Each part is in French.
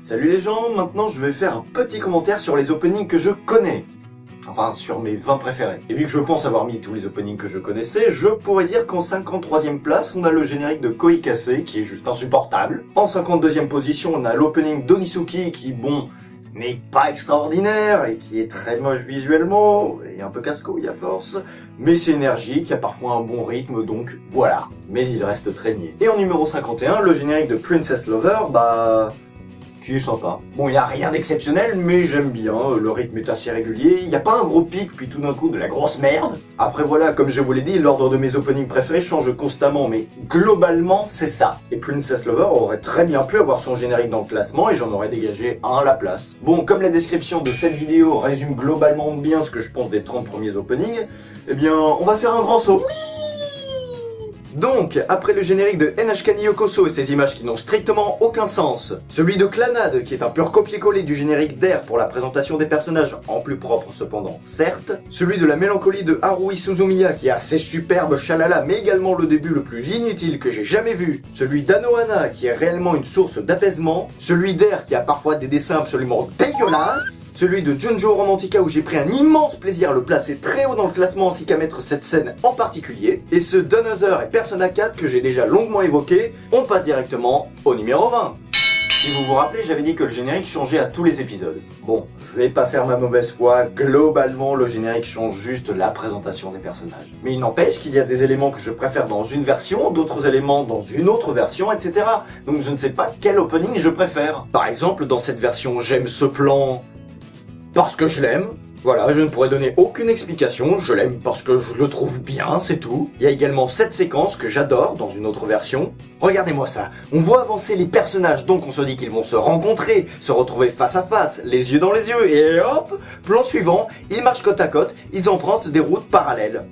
Salut les gens, maintenant je vais faire un petit commentaire sur les openings que je connais. Enfin, sur mes 20 préférés. Et vu que je pense avoir mis tous les openings que je connaissais, je pourrais dire qu'en 53e place, on a le générique de Koikase, qui est juste insupportable. En 52e position, on a l'opening d'Onizuki, qui, bon, n'est pas extraordinaire, et qui est très moche visuellement, et un peu casse-couille à force. Mais c'est énergique, il y a parfois un bon rythme, donc voilà. Mais il reste très niais. Et en numéro 51, le générique de Princess Lover, qui est sympa. Bon, il n'y a rien d'exceptionnel, mais j'aime bien, le rythme est assez régulier, il n'y a pas un gros pic, puis tout d'un coup de la grosse merde. Après voilà, comme je vous l'ai dit, l'ordre de mes openings préférés change constamment, mais globalement, c'est ça. Et Princess Lover aurait très bien pu avoir son générique dans le classement, et j'en aurais dégagé un à la place. Bon, comme la description de cette vidéo résume globalement bien ce que je pense des 30 premiers openings, eh bien, on va faire un grand saut. Donc, après le générique de NHK Yokoso et ses images qui n'ont strictement aucun sens, celui de Clannad qui est un pur copier-coller du générique d'Air pour la présentation des personnages, en plus propre cependant, certes, celui de la mélancolie de Haruhi Suzumiya qui a ses superbes chalala mais également le début le plus inutile que j'ai jamais vu, celui d'Anohana qui est réellement une source d'apaisement, celui d'Air qui a parfois des dessins absolument dégueulasses, celui de Junjo Romantica où j'ai pris un immense plaisir à le placer très haut dans le classement ainsi qu'à mettre cette scène en particulier, et ce d'Another et Persona 4 que j'ai déjà longuement évoqué. On passe directement au numéro 20. Si vous vous rappelez, j'avais dit que le générique changeait à tous les épisodes. Bon, je vais pas faire ma mauvaise foi, globalement le générique change juste la présentation des personnages. Mais il n'empêche qu'il y a des éléments que je préfère dans une version, d'autres éléments dans une autre version, etc. Donc je ne sais pas quel opening je préfère. Par exemple, dans cette version, j'aime ce plan parce que je l'aime. Voilà, je ne pourrais donner aucune explication, je l'aime parce que je le trouve bien, c'est tout. Il y a également cette séquence que j'adore dans une autre version. Regardez-moi ça, on voit avancer les personnages, donc on se dit qu'ils vont se rencontrer, se retrouver face à face, les yeux dans les yeux, et hop, plan suivant, ils marchent côte à côte, ils empruntent des routes parallèles.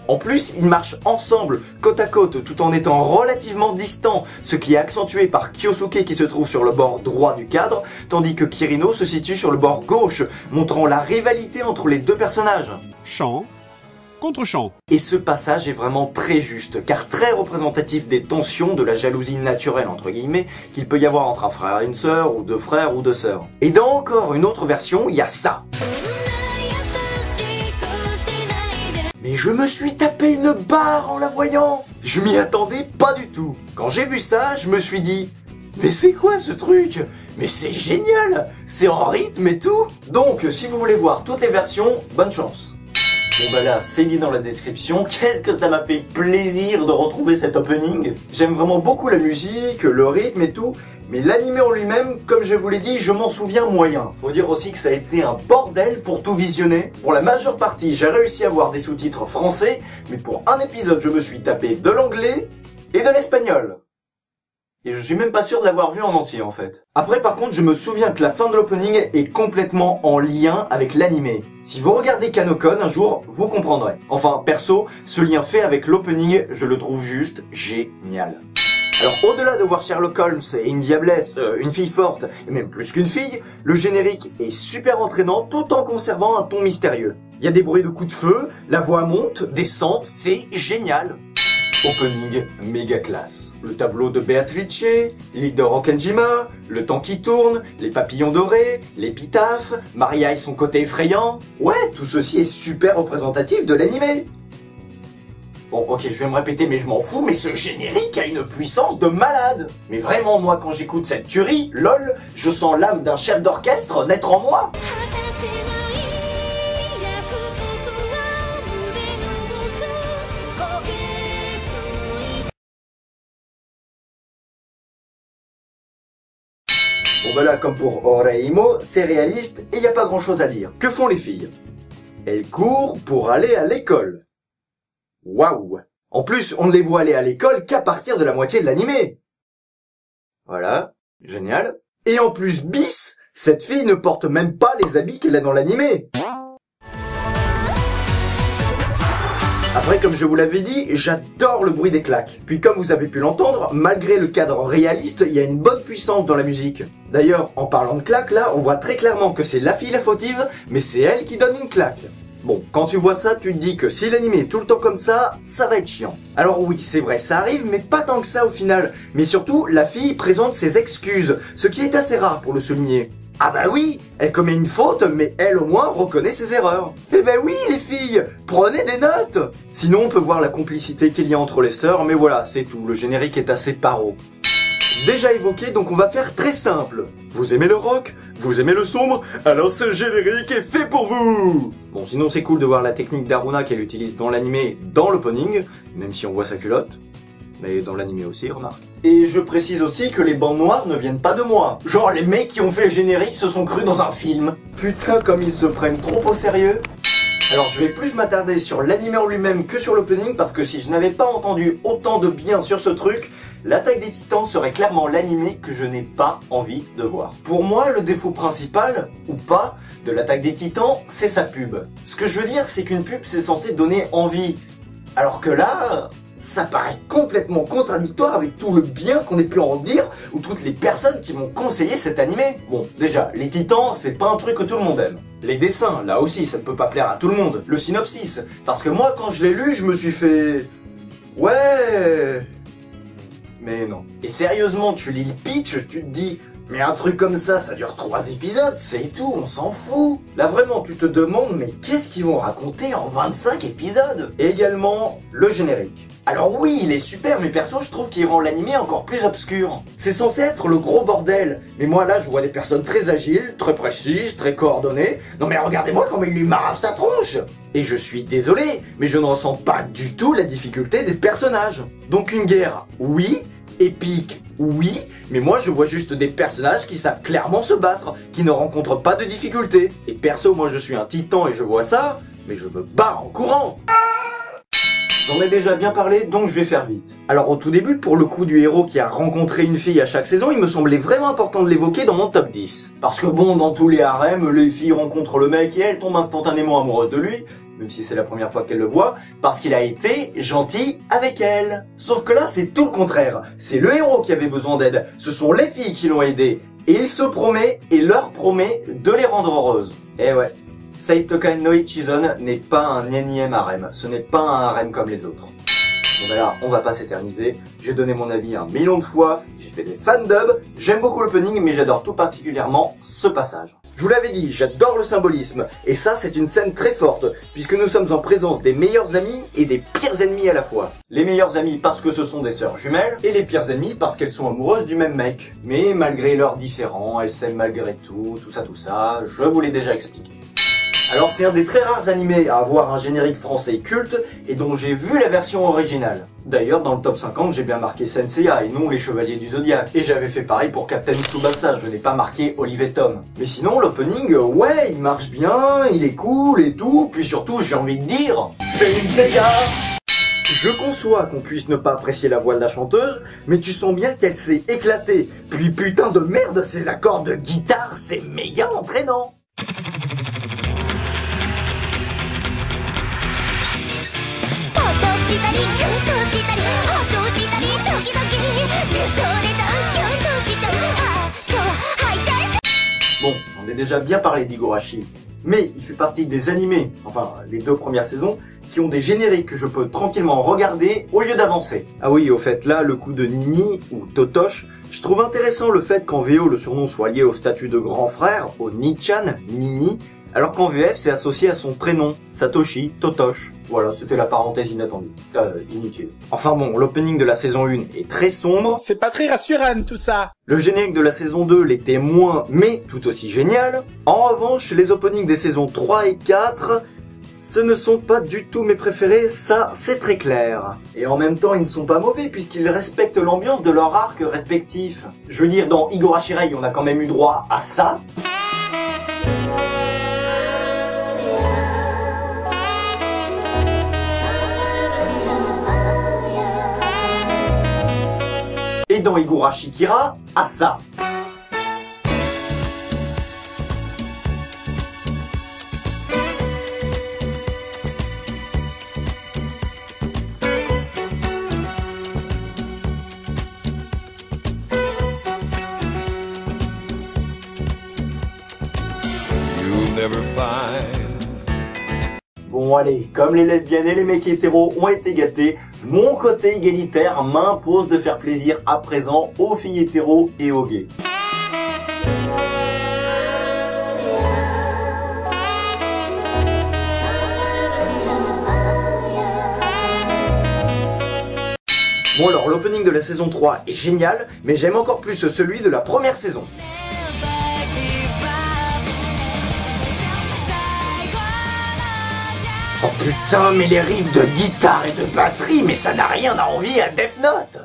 En plus, ils marchent ensemble, côte à côte, tout en étant relativement distants, ce qui est accentué par Kyosuke qui se trouve sur le bord droit du cadre, tandis que Kirino se situe sur le bord gauche, montrant la rivalité entre les deux personnages. Chant contre chant. Et ce passage est vraiment très juste, car très représentatif des tensions de la jalousie naturelle, entre guillemets, qu'il peut y avoir entre un frère et une sœur, ou deux frères ou deux sœurs. Et dans encore une autre version, il y a ça. Mais je me suis tapé une barre en la voyant. Je m'y attendais pas du tout. Quand j'ai vu ça, je me suis dit, mais c'est quoi ce truc? Mais c'est génial. C'est en rythme et tout. Donc, si vous voulez voir toutes les versions, bonne chance. Bon bah là, c'est dit dans la description, qu'est-ce que ça m'a fait plaisir de retrouver cet opening. J'aime vraiment beaucoup la musique, le rythme et tout, mais l'anime en lui-même, comme je vous l'ai dit, je m'en souviens moyen. Faut dire aussi que ça a été un bordel pour tout visionner. Pour la majeure partie, j'ai réussi à avoir des sous-titres français, mais pour un épisode, je me suis tapé de l'anglais et de l'espagnol. Et je suis même pas sûr de l'avoir vu en entier en fait. Après par contre, je me souviens que la fin de l'opening est complètement en lien avec l'anime. Si vous regardez Kanokon un jour, vous comprendrez. Enfin, perso, ce lien fait avec l'opening, je le trouve juste génial. Alors au-delà de voir Sherlock Holmes et une diablesse, une fille forte, et même plus qu'une fille, le générique est super entraînant tout en conservant un ton mystérieux. Il y a des bruits de coups de feu, la voix monte, descend, c'est génial. Opening méga classe. Le tableau de Beatrice, l'île de Rokkenjima, le temps qui tourne, les papillons dorés, l'épitaphe, Maria et son côté effrayant. Ouais, tout ceci est super représentatif de l'anime. Bon, ok, je vais me répéter, mais je m'en fous, mais ce générique a une puissance de malade. Mais vraiment, moi, quand j'écoute cette tuerie, lol, je sens l'âme d'un chef d'orchestre naître en moi. Bon bah là, comme pour Oreimo, c'est réaliste et y a pas grand chose à dire. Que font les filles? Elles courent pour aller à l'école. Waouh! En plus, on ne les voit aller à l'école qu'à partir de la moitié de l'animé. Voilà, génial. Et en plus, bis, cette fille ne porte même pas les habits qu'elle a dans l'animé. Après, comme je vous l'avais dit, j'adore le bruit des claques. Puis comme vous avez pu l'entendre, malgré le cadre réaliste, il y a une bonne puissance dans la musique. D'ailleurs, en parlant de claques, là, on voit très clairement que c'est la fille la fautive, mais c'est elle qui donne une claque. Bon, quand tu vois ça, tu te dis que si l'animé est tout le temps comme ça va être chiant. Alors oui, c'est vrai, ça arrive, mais pas tant que ça au final. Mais surtout, la fille présente ses excuses, ce qui est assez rare pour le souligner. Ah bah oui, elle commet une faute, mais elle au moins reconnaît ses erreurs. Eh ben oui les filles, prenez des notes. Sinon on peut voir la complicité qu'il y a entre les sœurs, mais voilà, c'est tout, le générique est assez paro. Déjà évoqué, donc on va faire très simple. Vous aimez le rock? Vous aimez le sombre? Alors ce générique est fait pour vous. Bon, sinon c'est cool de voir la technique d'Haruna qu'elle utilise dans l'animé, dans l'opening, même si on voit sa culotte. Mais dans l'animé aussi, remarque. Et je précise aussi que les bandes noires ne viennent pas de moi. Genre les mecs qui ont fait le générique se sont crus dans un film. Putain, comme ils se prennent trop au sérieux. Alors je vais plus m'attarder sur l'animé en lui-même que sur l'opening, parce que si je n'avais pas entendu autant de bien sur ce truc, l'Attaque des Titans serait clairement l'animé que je n'ai pas envie de voir. Pour moi, le défaut principal, ou pas, de l'Attaque des Titans, c'est sa pub. Ce que je veux dire, c'est qu'une pub, c'est censé donner envie. Alors que là, ça paraît complètement contradictoire avec tout le bien qu'on ait pu en dire, ou toutes les personnes qui m'ont conseillé cet animé. Bon, déjà, les Titans, c'est pas un truc que tout le monde aime. Les dessins, là aussi, ça ne peut pas plaire à tout le monde. Le synopsis, parce que moi, quand je l'ai lu, je me suis fait... Ouais... Mais non. Et sérieusement, tu lis le pitch, tu te dis... Mais un truc comme ça dure 3 épisodes, c'est tout, on s'en fout. Là vraiment, tu te demandes, mais qu'est-ce qu'ils vont raconter en 25 épisodes? Et également, le générique. Alors oui, il est super, mais perso, je trouve qu'il rend l'animé encore plus obscur. C'est censé être le gros bordel. Mais moi, là, je vois des personnes très agiles, très précises, très coordonnées. Non mais regardez-moi comment il lui marave sa tronche. Et je suis désolé, mais je ne ressens pas du tout la difficulté des personnages. Donc une guerre, oui. Épique, oui, mais moi je vois juste des personnages qui savent clairement se battre, qui ne rencontrent pas de difficultés. Et perso, moi je suis un titan et je vois ça, mais je me barre en courant. J'en ai déjà bien parlé, donc je vais faire vite. Alors au tout début, pour le coup du héros qui a rencontré une fille à chaque saison, il me semblait vraiment important de l'évoquer dans mon top 10. Parce que bon, dans tous les harems, les filles rencontrent le mec et elles tombent instantanément amoureuses de lui, même si c'est la première fois qu'elle le voit, parce qu'il a été gentil avec elle. Sauf que là, c'est tout le contraire. C'est le héros qui avait besoin d'aide, ce sont les filles qui l'ont aidé. Et il se promet, et leur promet, de les rendre heureuses. Eh ouais, Seitokai no Ichizon n'est pas un énième harem, ce n'est pas un harem comme les autres. Bon ben là, on va pas s'éterniser, j'ai donné mon avis 1 million de fois, j'ai fait des fandubs, j'aime beaucoup l'opening, mais j'adore tout particulièrement ce passage. Je vous l'avais dit, j'adore le symbolisme, et ça c'est une scène très forte, puisque nous sommes en présence des meilleurs amis et des pires ennemis à la fois. Les meilleurs amis parce que ce sont des sœurs jumelles, et les pires ennemis parce qu'elles sont amoureuses du même mec. Mais malgré leurs différends, elles s'aiment malgré tout ça, je vous l'ai déjà expliqué. Alors c'est un des très rares animés à avoir un générique français culte et dont j'ai vu la version originale. D'ailleurs dans le top 50 j'ai bien marqué Senseiya et non les Chevaliers du Zodiaque. Et j'avais fait pareil pour Captain Tsubasa, je n'ai pas marqué Olive et Tom. Mais sinon l'opening, ouais il marche bien, il est cool et tout, puis surtout j'ai envie de dire Senseiya. Je conçois qu'on puisse ne pas apprécier la voix de la chanteuse, mais tu sens bien qu'elle s'est éclatée. Puis putain de merde, ces accords de guitare, c'est méga entraînant. Bon, j'en ai déjà bien parlé d'Higurashi, mais il fait partie des animés, enfin les 2 premières saisons, qui ont des génériques que je peux tranquillement regarder au lieu d'avancer. Ah oui, au fait là, le coup de Nini, ou Totoche, je trouve intéressant le fait qu'en VO le surnom soit lié au statut de grand frère, au Nichan, Nini, alors qu'en VF c'est associé à son prénom, Satoshi Totoche. Voilà, c'était la parenthèse inattendue, inutile. Enfin bon, l'opening de la saison 1 est très sombre. C'est pas très rassurant tout ça. Le générique de la saison 2 l'était moins, mais tout aussi génial. En revanche, les openings des saisons 3 et 4, ce ne sont pas du tout mes préférés, ça c'est très clair. Et en même temps, ils ne sont pas mauvais puisqu'ils respectent l'ambiance de leur arc respectif. Je veux dire, dans Higurashi Rei, on a quand même eu droit à ça. Et dans Higurashi Kira, à ça. You'll never find Bon allez, comme les lesbiennes et les mecs hétéros ont été gâtés, mon côté égalitaire m'impose de faire plaisir à présent aux filles hétéros et aux gays. Bon alors, l'opening de la saison 3 est génial, mais j'aime encore plus celui de la première saison. Oh putain, mais les riffs de guitare et de batterie, mais ça n'a rien à envier à Death Note.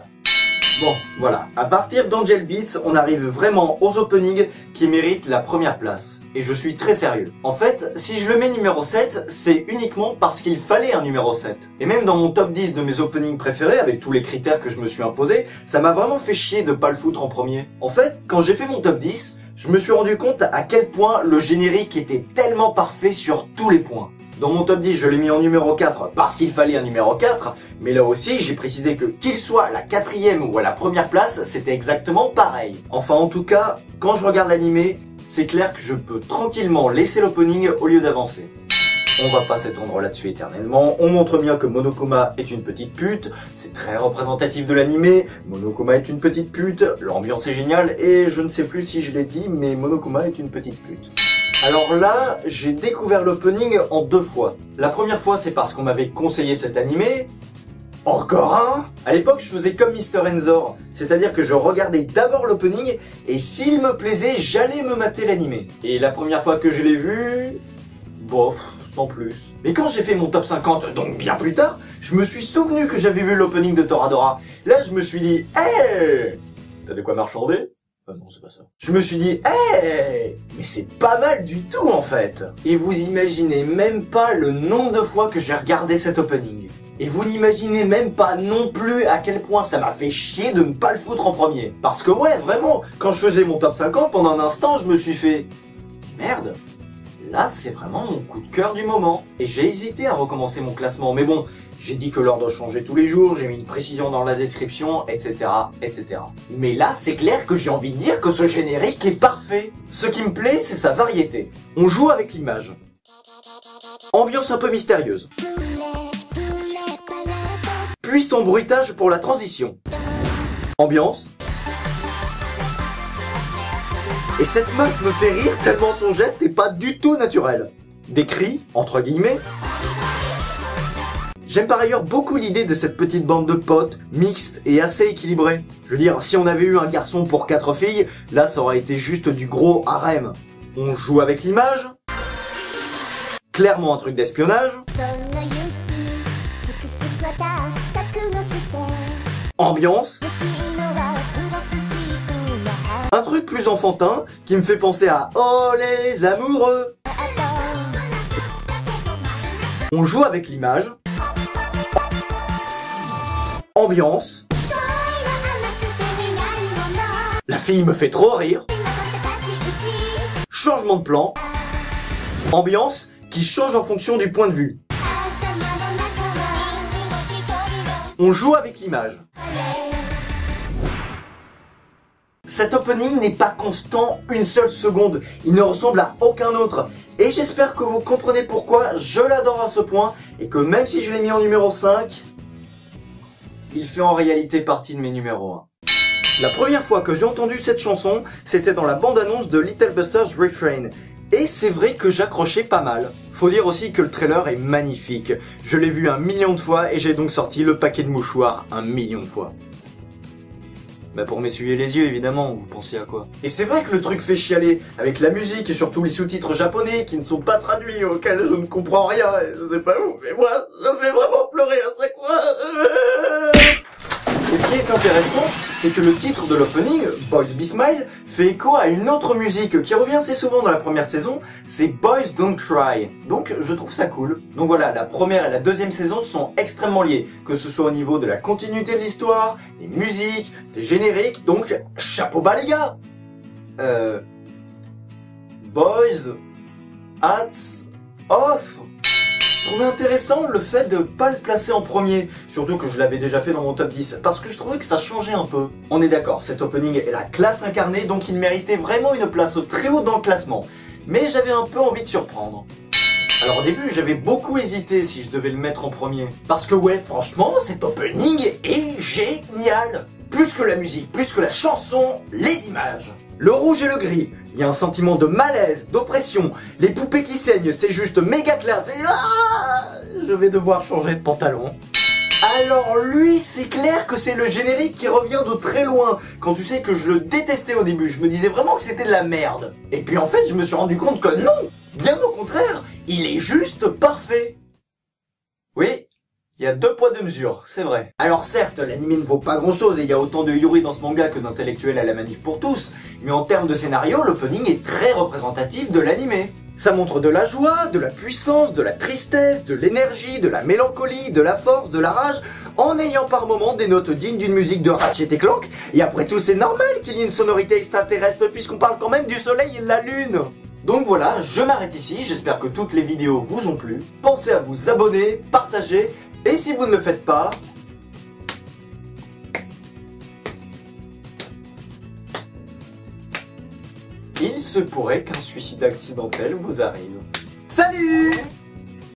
Bon, voilà, à partir d'Angel Beats, on arrive vraiment aux openings qui méritent la première place. Et je suis très sérieux. En fait, si je le mets numéro 7, c'est uniquement parce qu'il fallait un numéro 7. Et même dans mon top 10 de mes openings préférés, avec tous les critères que je me suis imposé, ça m'a vraiment fait chier de pas le foutre en premier. En fait, quand j'ai fait mon top 10, je me suis rendu compte à quel point le générique était tellement parfait sur tous les points. Dans mon top 10, je l'ai mis en numéro 4 parce qu'il fallait un numéro 4, mais là aussi, j'ai précisé que qu'il soit à la 4e ou à la première place, c'était exactement pareil. Enfin, en tout cas, quand je regarde l'animé, c'est clair que je peux tranquillement laisser l'opening au lieu d'avancer. On va pas s'étendre là-dessus éternellement, on montre bien que Monokuma est une petite pute, c'est très représentatif de l'animé, Monokuma est une petite pute, l'ambiance est géniale, et je ne sais plus si je l'ai dit, mais Monokuma est une petite pute. Alors là, j'ai découvert l'opening en 2 fois. La première fois, c'est parce qu'on m'avait conseillé cet animé. Encore un? À l'époque, je faisais comme Mr. Enzor, c'est-à-dire que je regardais d'abord l'opening, et s'il me plaisait, j'allais me mater l'animé. Et la première fois que je l'ai vu... bof, sans plus. Mais quand j'ai fait mon top 50, donc bien plus tard, je me suis souvenu que j'avais vu l'opening de Toradora. Là, je me suis dit, hey, t'as de quoi marchander? Non, c'est pas ça. Je me suis dit, hey, mais c'est pas mal du tout en fait. Et vous imaginez même pas le nombre de fois que j'ai regardé cet opening. Et vous n'imaginez même pas non plus à quel point ça m'a fait chier de ne pas le foutre en premier. Parce que ouais, vraiment, quand je faisais mon top 50, pendant un instant, je me suis fait, merde, là c'est vraiment mon coup de cœur du moment. Et j'ai hésité à recommencer mon classement, mais bon, j'ai dit que l'ordre changeait tous les jours, j'ai mis une précision dans la description, etc., etc. Mais là, c'est clair que j'ai envie de dire que ce générique est parfait. Ce qui me plaît, c'est sa variété. On joue avec l'image. Ambiance un peu mystérieuse. Puis son bruitage pour la transition. Ambiance. Et cette meuf me fait rire tellement son geste n'est pas du tout naturel. Des cris, entre guillemets. J'aime par ailleurs beaucoup l'idée de cette petite bande de potes, mixte et assez équilibrée. Je veux dire, si on avait eu un garçon pour 4 filles, là ça aurait été juste du gros harem. On joue avec l'image. Clairement un truc d'espionnage. Ambiance. Un truc plus enfantin qui me fait penser à oh les amoureux. On joue avec l'image. Ambiance. La fille me fait trop rire. Changement de plan. Ambiance qui change en fonction du point de vue. On joue avec l'image. Cet opening n'est pas constant une seule seconde, il ne ressemble à aucun autre. Et j'espère que vous comprenez pourquoi je l'adore à ce point, et que même si je l'ai mis en numéro 5, il fait en réalité partie de mes numéros 1. La première fois que j'ai entendu cette chanson, c'était dans la bande-annonce de Little Buster's Refrain. Et c'est vrai que j'accrochais pas mal. Faut dire aussi que le trailer est magnifique. Je l'ai vu 1 million de fois et j'ai donc sorti le paquet de mouchoirs 1 million de fois. Bah pour m'essuyer les yeux évidemment, vous pensiez à quoi? Et c'est vrai que le truc fait chialer, avec la musique et surtout les sous-titres japonais qui ne sont pas traduits, auxquels je ne comprends rien, et je sais pas où, mais moi, ça me fait vraiment pleurer à chaque fois. Et ce qui est intéressant, c'est que le titre de l'opening, Boys Be Smile, fait écho à une autre musique qui revient assez souvent dans la première saison, c'est Boys Don't Cry. Donc je trouve ça cool. Donc voilà, la première et la deuxième saison sont extrêmement liées, que ce soit au niveau de la continuité de l'histoire, des musiques, des génériques, donc chapeau bas les gars. Boys, hats, off. Je trouvais intéressant le fait de pas le placer en premier, surtout que je l'avais déjà fait dans mon top 10, parce que je trouvais que ça changeait un peu. On est d'accord, cet opening est la classe incarnée, donc il méritait vraiment une place très haute dans le classement. Mais j'avais un peu envie de surprendre. Alors au début, j'avais beaucoup hésité si je devais le mettre en premier. Parce que ouais, franchement, cet opening est génial. Plus que la musique, plus que la chanson, les images. Le rouge et le gris, il y a un sentiment de malaise, d'oppression. Les poupées qui saignent, c'est juste méga classe. Et je vais devoir changer de pantalon. Alors lui, c'est clair que c'est le générique qui revient de très loin. Quand tu sais que je le détestais au début, je me disais vraiment que c'était de la merde. Et puis en fait, je me suis rendu compte que non, bien au contraire, il est juste parfait. Oui, il y a 2 poids 2 mesures, c'est vrai. Alors certes, l'anime ne vaut pas grand chose et il y a autant de Yuri dans ce manga que d'intellectuels à la manif pour tous, mais en termes de scénario, l'opening est très représentatif de l'anime. Ça montre de la joie, de la puissance, de la tristesse, de l'énergie, de la mélancolie, de la force, de la rage, en ayant par moments des notes dignes d'une musique de Ratchet et Clank, et après tout c'est normal qu'il y ait une sonorité extraterrestre puisqu'on parle quand même du soleil et de la lune. Donc voilà, je m'arrête ici, j'espère que toutes les vidéos vous ont plu. Pensez à vous abonner, partager, et si vous ne le faites pas, il se pourrait qu'un suicide accidentel vous arrive. Salut!